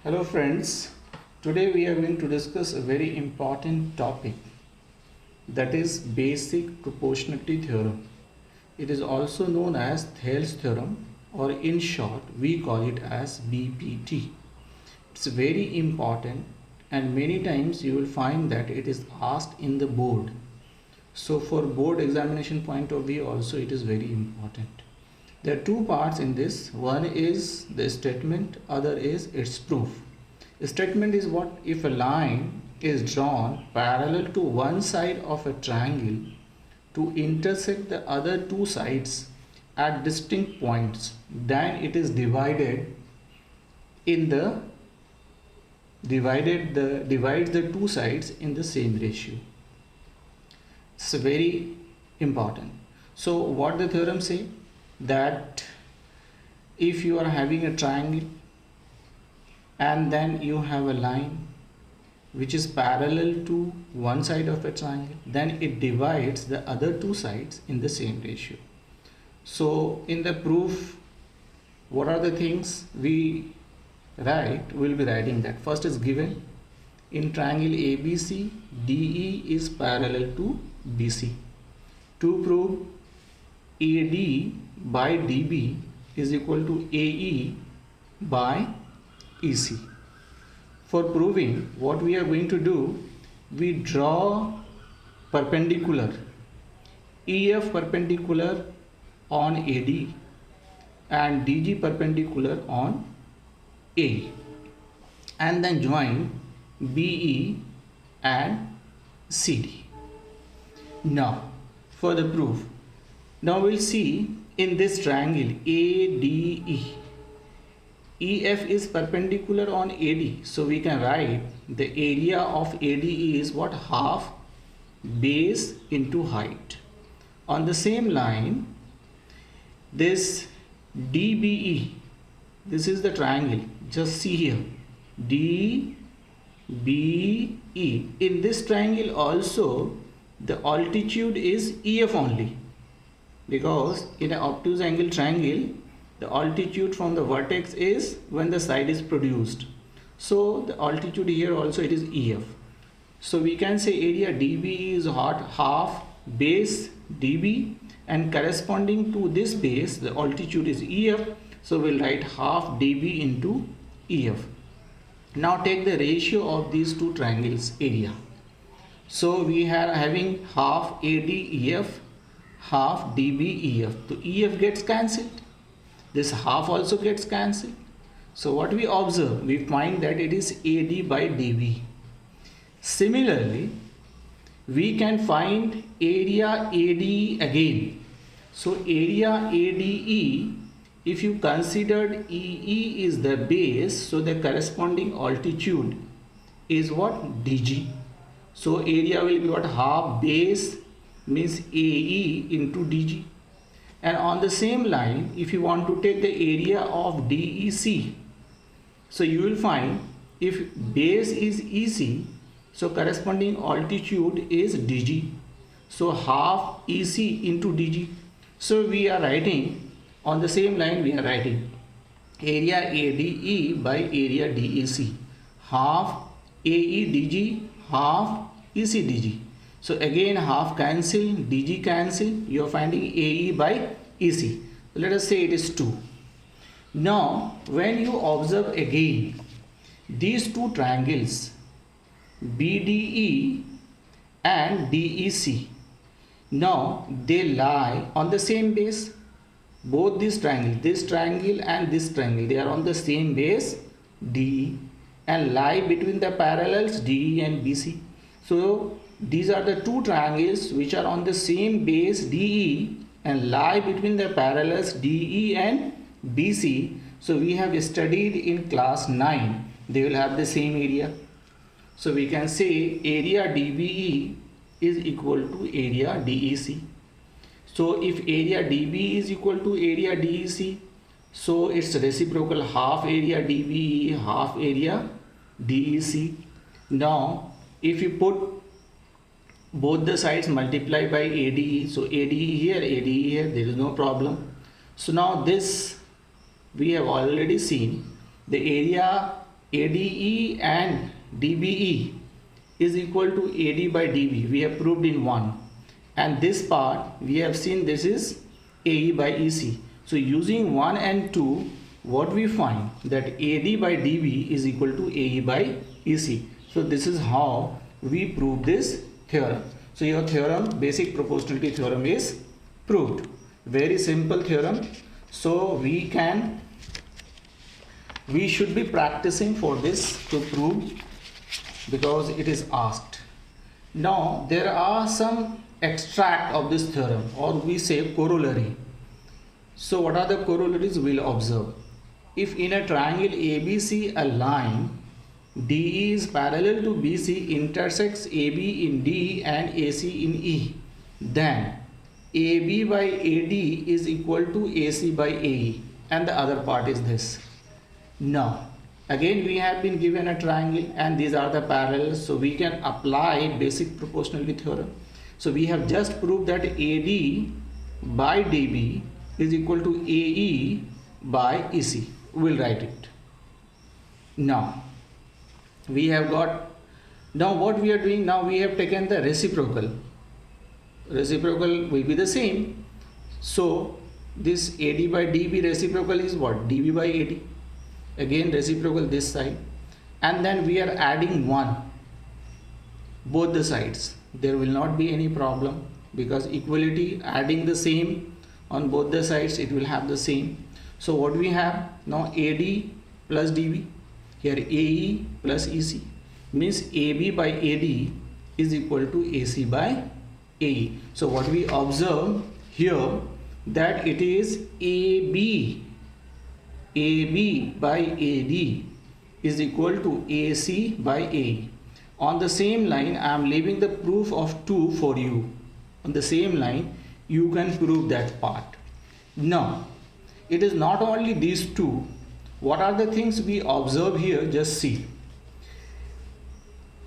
Hello friends, today we are going to discuss a very important topic, that is basic proportionality theorem. It is also known as Thales theorem, or in short we call it as BPT. It's very important and many times you will find that it is asked in the board. So for board examination point of view also it is very important. There are two parts in this. One is the statement, other is its proof. A statement is what if a line is drawn parallel to one side of a triangle to intersect the other two sides at distinct points, then it is divides the two sides in the same ratio. It's very important. So what the theorem say? That if you are having a triangle and then you have a line which is parallel to one side of a triangle, then it divides the other two sides in the same ratio. So in the proof, what are the things we write? We'll be writing that first is given in triangle ABC, DE is parallel to BC. To prove AD by DB is equal to AE by EC. For proving, what we are going to do, we draw perpendicular, EF perpendicular on AD and DG perpendicular on A, and then join BE and CD. Now for the proof, now we'll see in this triangle ADE, EF is perpendicular on AD, so we can write the area of ADE is what? Half base into height. On the same line, this DBE, this is the triangle, just see here, DBE. In this triangle also the altitude is EF only, because in an obtuse angle triangle the altitude from the vertex is when the side is produced. So the altitude here also it is EF. So we can say area DB is half base DB, and corresponding to this base the altitude is EF. So we'll write half DB into EF. Now take the ratio of these two triangles area. So we are having half AD EF, half DB EF. So EF gets cancelled. This half also gets cancelled. So what we observe, we find that it is AD by DB. Similarly, we can find area ADE again. So area ADE, if you considered EE is the base, so the corresponding altitude is what? DG. So area will be what? Half base means AE into DG. And on the same line, if you want to take the area of DEC, so you will find if base is EC, so corresponding altitude is DG. So half EC into DG. So we are writing on the same line, we are writing area ADE by area DEC, half AEDG, half ECDG. So again half cancel, DG cancel, you are finding AE by EC. Let us say it is 2. Now when you observe again these two triangles BDE and DEC, now they lie on the same base. Both these triangles, this triangle and this triangle, they are on the same base DE and lie between the parallels DE and BC. So these are the two triangles which are on the same base DE and lie between the parallels DE and BC. So we have studied in class 9, they will have the same area. So we can say area DBE is equal to area DEC. So if area DB is equal to area DEC, so it's reciprocal, half area DBE, half area DEC. Now if you put both the sides multiply by ADE, so ADE here, ADE here, there is no problem. So now this we have already seen the area ADE and DBE is equal to AD by DB. We have proved in 1. And this part we have seen this is AE by EC. So using 1 and 2, what we find that AD by DB is equal to AE by EC. So this is how we prove this theorem. So your theorem, basic proportionality theorem, is proved. Very simple theorem. So we should be practicing for this to prove, because it is asked. Now there are some extract of this theorem, or we say corollary. So what are the corollaries? We'll observe. If in a triangle ABC a line DE is parallel to BC intersects AB in D and AC in E, then AB by AD is equal to AC by AE, and the other part is this. Now again we have been given a triangle and these are the parallels, so we can apply basic proportionality theorem. So we have just proved that AD by DB is equal to AE by EC. We'll write it. Now we have got, now what we are doing, now we have taken the reciprocal. Reciprocal will be the same. So this AD by DB reciprocal is what? DB by AD. Again reciprocal this side, and then we are adding 1 both the sides. There will not be any problem, because equality, adding the same on both the sides, it will have the same. So what we have now, AD plus DB, here AE plus EC, means AB by AD is equal to AC by AE. So what we observe here, that it is AB by AD is equal to AC by AE. On the same line, I am leaving the proof of 2 for you. On the same line, you can prove that part. Now, it is not only these two. What are the things we observe here? Just see.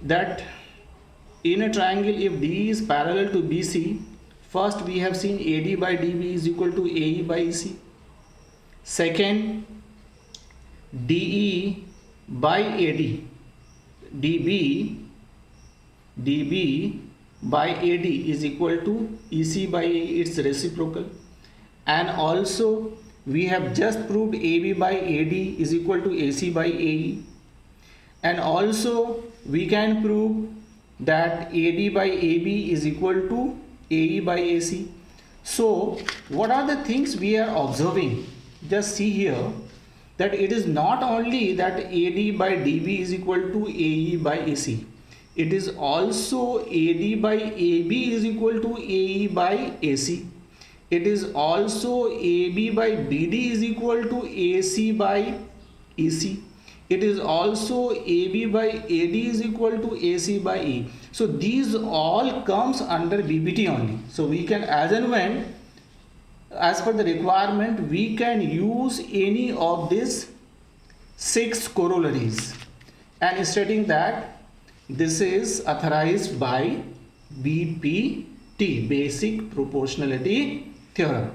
That in a triangle, if D is parallel to BC, first we have seen AD by DB is equal to AE by EC. Second, DE by AD, DB by AD is equal to EC by AE, its reciprocal. And also we have just proved AB by AD is equal to AC by AE. And also we can prove that AD by AB is equal to AE by AC. So what are the things we are observing? Just see here that it is not only that AD by DB is equal to AE by AC. It is also AD by AB is equal to AE by AC. It is also AB by BD is equal to AC by EC. It is also AB by AD is equal to AC by E. So these all comes under BPT only. So we can, as and when, as per the requirement, we can use any of these 6 corollaries, and stating that this is authorized by BPT, basic proportionality theorem.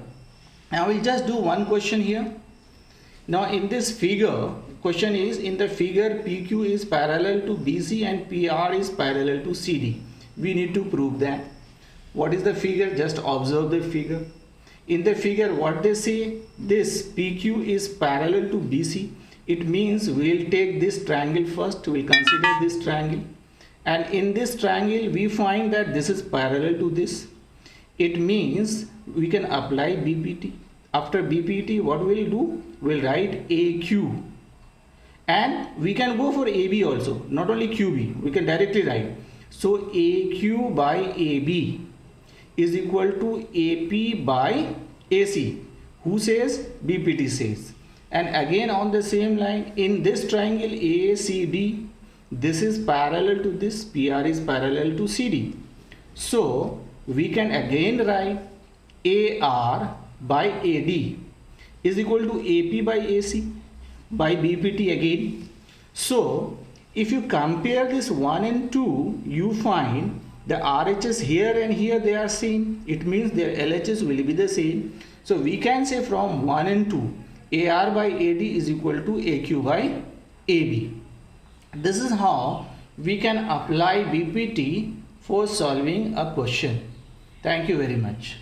Now we'll just do one question here. Now in this figure, question is, in the figure PQ is parallel to BC and PR is parallel to CD. We need to prove that. What is the figure? Just observe the figure. In the figure, what they say, this PQ is parallel to BC. It means we'll take this triangle first, we'll consider this triangle. And in this triangle, we find that this is parallel to this. It means we can apply BPT. After BPT, what we'll do? We'll write AQ. And we can go for AB also, not only QB, we can directly write. So AQ by AB is equal to AP by AC. Who says? BPT says. And again on the same line, in this triangle ACD, this is parallel to this, PR is parallel to CD. So we can again write AR by AD is equal to AP by AC by BPT again. So if you compare this 1 and 2, you find the RHS here and here they are same. It means their LHS will be the same. So we can say from 1 and 2, AR by AD is equal to AQ by AB. This is how we can apply BPT for solving a question. Thank you very much.